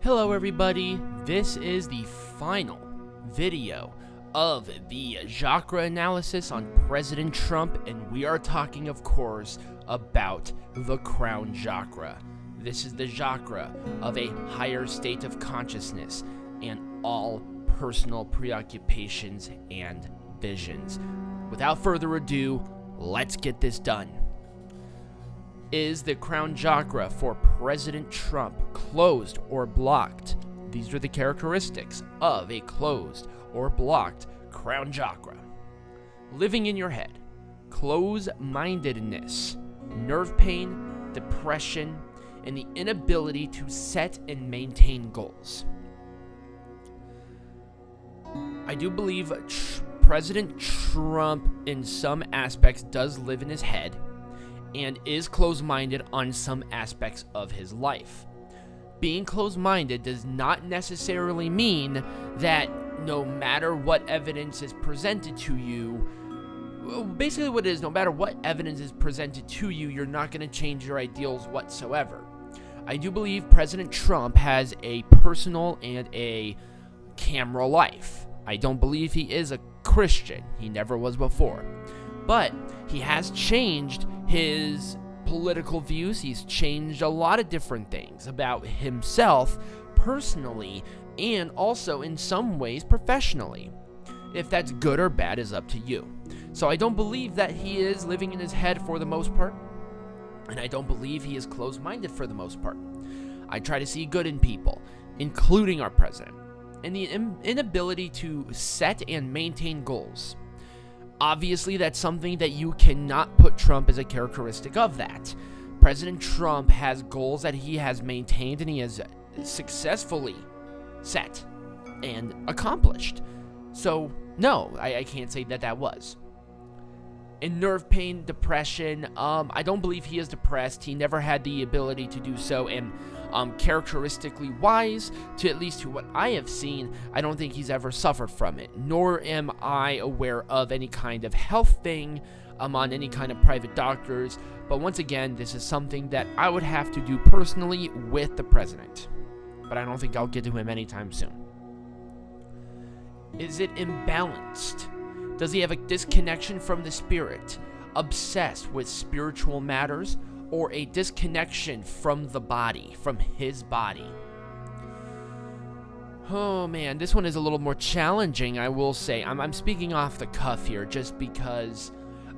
Hello everybody, this is the final video of the Chakra analysis on President Trump, and we are talking, of course, about the crown chakra. This is the chakra of a higher state of consciousness and all personal preoccupations and visions. Without further ado, let's get this done. Is the crown chakra for President Trump closed or blocked? These are the characteristics of a closed or blocked crown chakra. Living in your head, close-mindedness, nerve pain, depression, and the inability to set and maintain goals. I do believe President Trump in some aspects does live in his head and is closed-minded on some aspects of his life. Being closed-minded does not necessarily mean that no matter what evidence is presented to you, basically what it is, no matter what evidence is presented to you, you're not going to change your ideals whatsoever. I do believe President Trump has a personal and a camera life. I don't believe he is a Christian. He never was before. But he has changed his political views. He's changed a lot of different things about himself personally and also in some ways professionally. If that's good or bad is up to you. So I don't believe that he is living in his head for the most part, and I don't believe he is closed-minded for the most part. I try to see good in people, including our president, and the inability to set and maintain goals. Obviously, that's something that you cannot put Trump as a characteristic of that. President Trump has goals that he has maintained and he has successfully set and accomplished. So, no, I can't say that that was. In nerve pain, depression, I don't believe he is depressed. He never had the ability to do so, and characteristically wise, to at least to what I have seen, I don't think he's ever suffered from it, nor am I aware of any kind of health thing on any kind of private doctors. But once again, this is something that I would have to do personally with the president, but I don't think I'll get to him anytime soon. Is it imbalanced? Does he have a disconnection from the spirit, obsessed with spiritual matters, or a disconnection from the body, from his body? Oh man, this one is a little more challenging, I will say. I'm speaking off the cuff here just because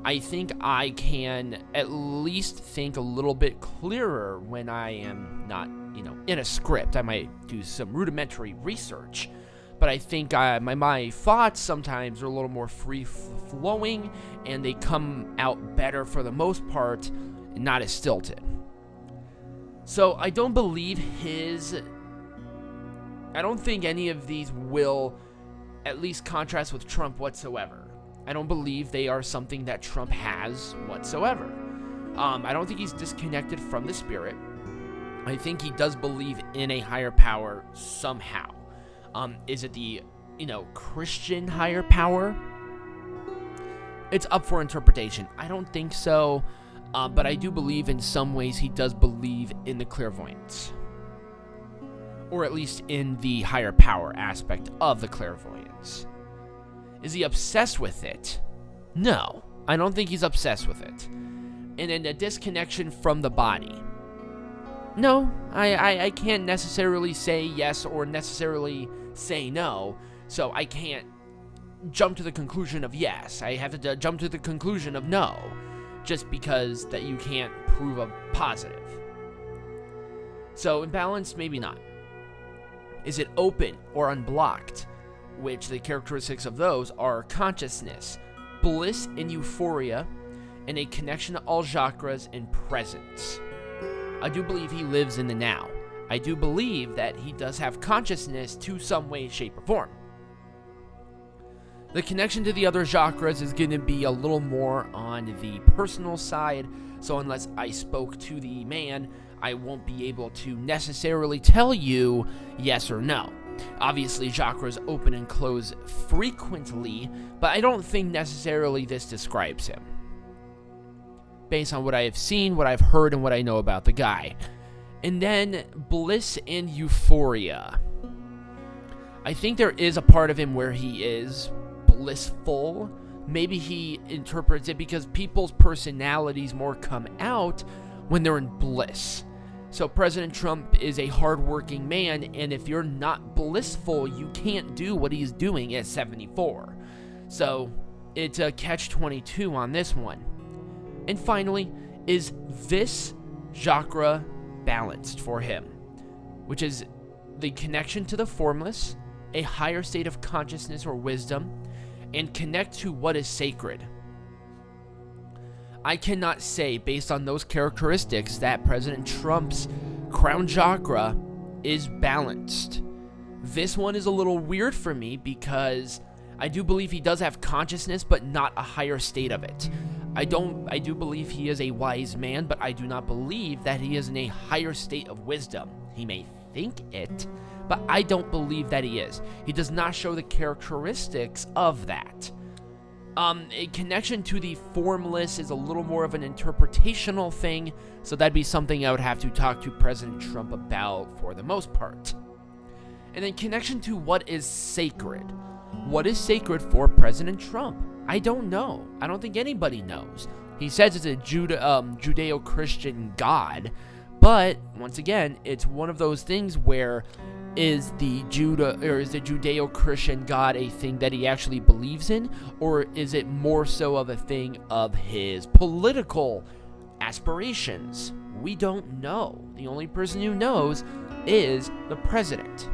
I think I can at least think a little bit clearer when I am not, in a script. I might do some rudimentary research, but I think my thoughts sometimes are a little more free-flowing, and they come out better for the most part, and not as stilted. So I don't believe I don't think any of these will at least contrast with Trump whatsoever. I don't believe they are something that Trump has whatsoever. I don't think he's disconnected from the spirit. I think he does believe in a higher power somehow. Is it the, Christian higher power? It's up for interpretation. I don't think so, but I do believe in some ways he does believe in the clairvoyance. Or at least in the higher power aspect of the clairvoyance. Is he obsessed with it? No, I don't think he's obsessed with it. And then the disconnection from the body. No, I can't necessarily say yes or necessarily say no, so I can't jump to the conclusion of yes. I have to jump to the conclusion of no, just because that you can't prove a positive. So imbalanced, maybe not. Is it open or unblocked? Which the characteristics of those are consciousness, bliss and euphoria, and a connection to all chakras and presence. I do believe he lives in the now. I do believe that he does have consciousness to some way, shape, or form. The connection to the other chakras is going to be a little more on the personal side, so unless I spoke to the man, I won't be able to necessarily tell you yes or no. Obviously, chakras open and close frequently, but I don't think necessarily this describes him. based on what I have seen, what I've heard, and what I know about the guy. And then bliss and euphoria. I think there is a part of him where he is blissful. Maybe he interprets it because people's personalities more come out when they're in bliss. So President Trump is a hardworking man, and if you're not blissful, you can't do what he's doing at 74. So it's a catch-22 on this one. And finally, is this chakra balanced for him? Which is the connection to the formless, a higher state of consciousness or wisdom, and connect to what is sacred. I cannot say, based on those characteristics, that President Trump's crown chakra is balanced. This one is a little weird for me because I do believe he does have consciousness, but not a higher state of it. I do believe he is a wise man, but I do not believe that he is in a higher state of wisdom. He may think it, but I don't believe that he is. He does not show the characteristics of that. A connection to the formless is a little more of an interpretational thing, so that'd be something I would have to talk to President Trump about for the most part. And then connection to what is sacred. What is sacred for President Trump? I don't know. I don't think anybody knows. He says it's a Judeo-Christian God, but once again, it's one of those things where is the Judeo-Christian God a thing that he actually believes in, or is it more so of a thing of his political aspirations? We don't know. The only person who knows is the president.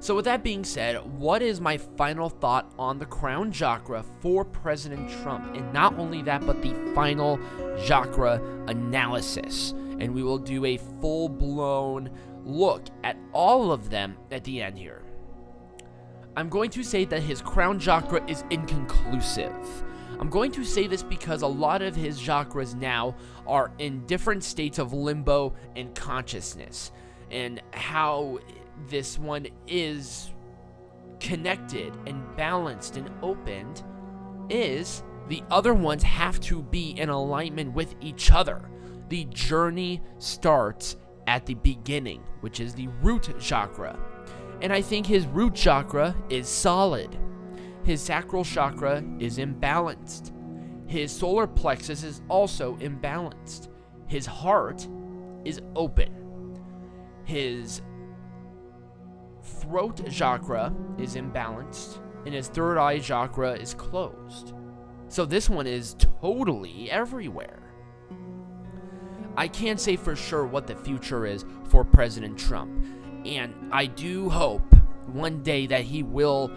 So with that being said, what is my final thought on the crown chakra for President Trump? And not only that, but the final chakra analysis. And we will do a full-blown look at all of them at the end here. I'm going to say that his crown chakra is inconclusive. I'm going to say this because a lot of his chakras now are in different states of limbo and consciousness, and how this one is connected and balanced and opened is the other ones have to be in alignment with each other. The journey starts at the beginning, which is the root chakra. And I think his root chakra is solid. His sacral chakra is imbalanced. His solar plexus is also imbalanced. His heart is open. His throat chakra is imbalanced, and his third eye chakra is closed. So this one is totally everywhere. I can't say for sure what the future is for President Trump, and I do hope one day that he will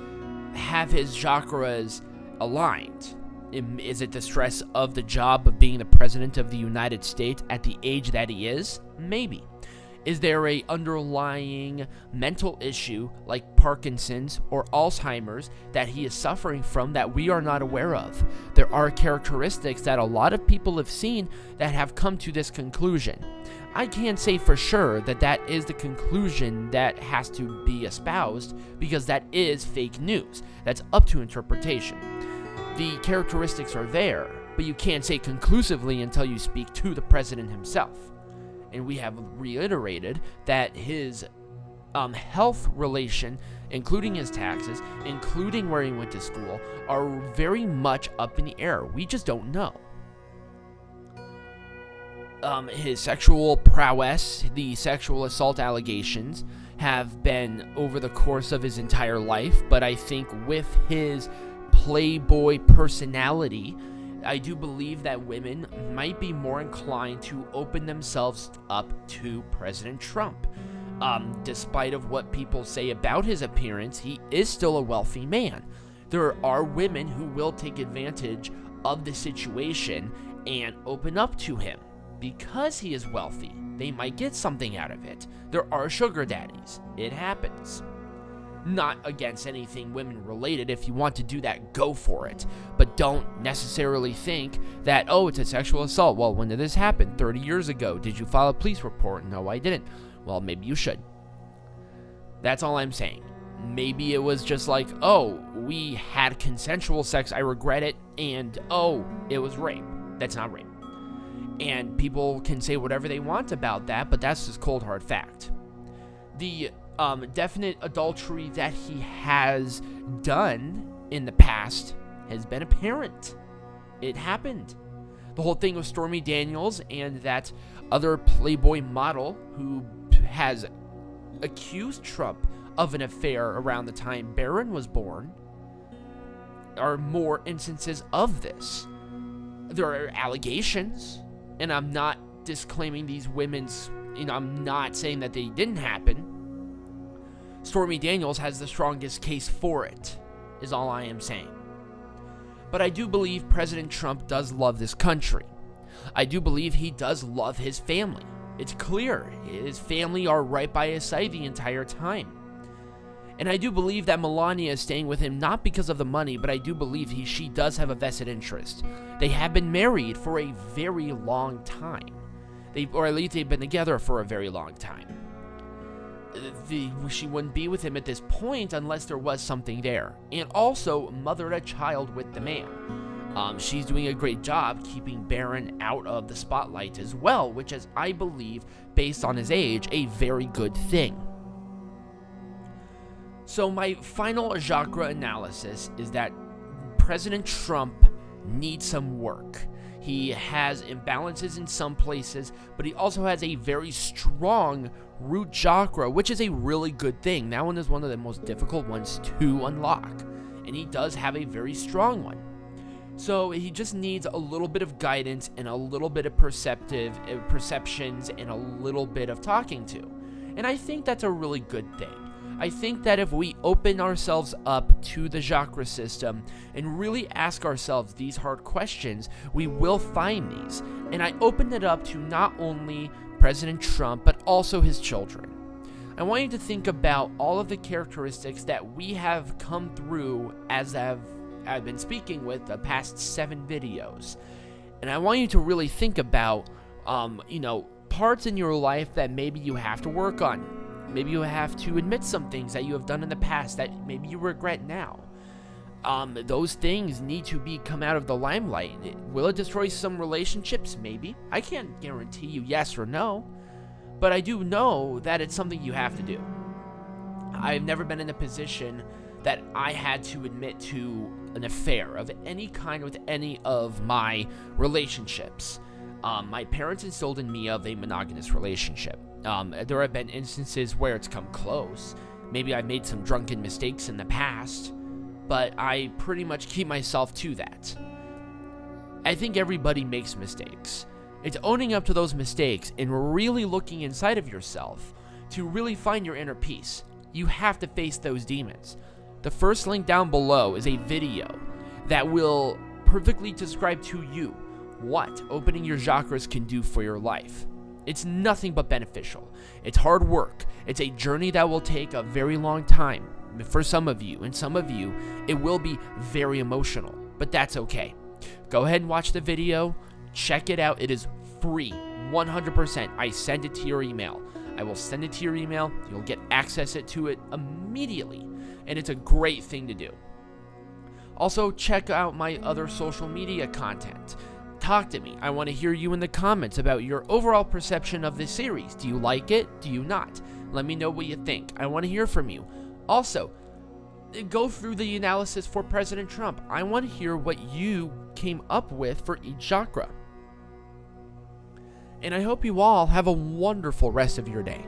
have his chakras aligned. Is it the stress of the job of being the president of the United States at the age that he is? Maybe. Is there a underlying mental issue like Parkinson's or Alzheimer's that he is suffering from that we are not aware of? There are characteristics that a lot of people have seen that have come to this conclusion. I can't say for sure that that is the conclusion that has to be espoused because that is fake news. That's up to interpretation. The characteristics are there, but you can't say conclusively until you speak to the president himself. And we have reiterated that his health relation, including his taxes, including where he went to school, are very much up in the air. We just don't know. His sexual prowess, the sexual assault allegations, have been over the course of his entire life, but I think with his playboy personality, I do believe that women might be more inclined to open themselves up to President Trump. Despite of what people say about his appearance, he is still a wealthy man. There are women who will take advantage of the situation and open up to him. Because he is wealthy, they might get something out of it. There are sugar daddies. It happens. Not against anything women related. If you want to do that, go for it. But don't necessarily think that, oh, it's a sexual assault. Well, when did this happen? 30 years ago. Did you file a police report? No, I didn't. Well, maybe you should. That's all I'm saying. Maybe it was just like, oh, we had consensual sex, I regret it, and oh, it was rape. That's not rape. And people can say whatever they want about that, but that's just cold hard fact. The definite adultery that he has done in the past has been apparent. It happened. The whole thing with Stormy Daniels and that other Playboy model who has accused Trump of an affair around the time Barron was born are more instances of this. There are allegations, and I'm not disclaiming these women's, I'm not saying that they didn't happen. Stormy Daniels has the strongest case for it, is all I am saying. But I do believe President Trump does love this country. I do believe he does love his family. It's clear his family are right by his side the entire time. And I do believe that Melania is staying with him not because of the money, but I do believe she does have a vested interest. They have been married for a very long time. Or at least they've been together for a very long time. She wouldn't be with him at this point unless there was something there. And also mothered a child with the man. She's doing a great job keeping Barron out of the spotlight as well, which is, I believe, based on his age, a very good thing. So my final chakra analysis is that President Trump needs some work. He has imbalances in some places, but he also has a very strong root chakra, which is a really good thing. That one is one of the most difficult ones to unlock, and he does have a very strong one. So he just needs a little bit of guidance and a little bit of perceptions and a little bit of talking to. And I think that's a really good thing. I think that if we open ourselves up to the chakra system and really ask ourselves these hard questions, we will find these. And I opened it up to not only President Trump, but also his children. I want you to think about all of the characteristics that we have come through as I've been speaking with the past 7 videos. And I want you to really think about, parts in your life that maybe you have to work on. Maybe you have to admit some things that you have done in the past that maybe you regret now. Those things need to come out of the limelight. Will it destroy some relationships? Maybe. I can't guarantee you yes or no, but I do know that it's something you have to do. I've never been in a position that I had to admit to an affair of any kind with any of my relationships. My parents instilled in me of a monogamous relationship. There have been instances where it's come close. Maybe I made some drunken mistakes in the past, but I pretty much keep myself to that. I think everybody makes mistakes. It's owning up to those mistakes and really looking inside of yourself to really find your inner peace. You have to face those demons. The first link down below is a video that will perfectly describe to you what opening your chakras can do for your life. It's nothing but beneficial. It's hard work. It's a journey that will take a very long time for some of you, and some of you, it will be very emotional, but that's okay. Go ahead and watch the video. Check it out. It is free, 100%. I send it to your email. I will send it to your email. You'll get access to it immediately, and it's a great thing to do. Also, check out my other social media content. Talk to me. I want to hear you in the comments about your overall perception of this series. Do you like it? Do you not? Let me know what you think. I want to hear from you. Also, go through the analysis for President Trump. I want to hear what you came up with for each chakra. And I hope you all have a wonderful rest of your day.